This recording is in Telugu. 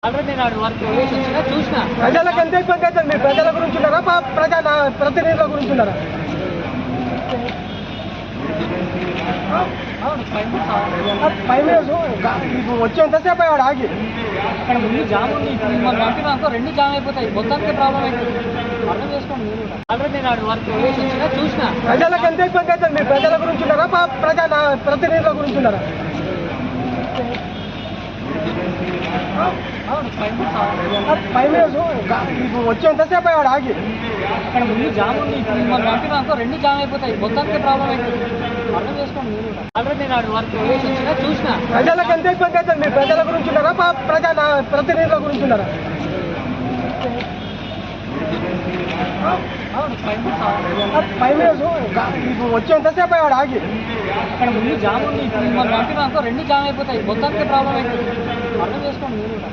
ఆల్రెడీ నేను ఆడి వర్క్ వేసి వచ్చినా చూసిన ప్రజలకు ఎంత ఇబ్బంది అవుతుంది? మీరు ప్రజల గురించి ఉన్నారా ప్రతినిధుల గురించి ఉన్నారా? అవును 5 minutes ఆగు. 5 minutes మీకు వచ్చేంతసేపు అయ్యాడు ఆగి. అక్కడ ముందు జామ్ ఉంది. ఇప్పుడు మిమ్మల్ని పంపినాక రెండు జామ్ అయిపోతాయి. మొత్తానికి ప్రాబ్లం అవుతుంది. అర్థం చేసుకోండి మీరు కూడా. ఆల్రెడీ నేను ఆడి వర్క్ వేసి వచ్చినా చూసిన ప్రజలకు ఎంత ఇబ్బంది అవుతుంది? మీరు ప్రజల గురించి ఉన్నారా ప్రతినిధుల గురించి ఉన్నారా? అవును 5 minutes ఆగు. 5 minutes మీకు వచ్చేంతసేపు అయ్యాడు ఆగి. అక్కడ ముందు జామ్ ఉంది. ఇప్పుడు మిమ్మల్ని పంపినాక రెండు జామ్ అయిపోతాయి. మొత్తానికి ప్రాబ్లం అవుతుంది. అర్థం చేసుకోండి మీరు కూడా. ఆల్రెడీ నేను ఆడి వర్క్ వేసి వచ్చినా చూసిన ప్రజలకు ఎంత ఇబ్బంది అవుతుంది? మీరు ప్రజల గురించి ఉన్నారా ప్రతినిధుల గురించి ఉన్నారా? అవును 5 minutes ఆగు. 5 minutes మీకు వచ్చేంతసేపు అయ్యాడు ఆగి. అక్కడ ముందు జామ్ ఉంది. ఇప్పుడు మిమ్మల్ని పంపినాక రెండు జామ్ అయిపోతాయి. మొత్తానికి ప్రాబ్లం అవుతుంది. అర్థం చేసుకోండి మీరు కూడా.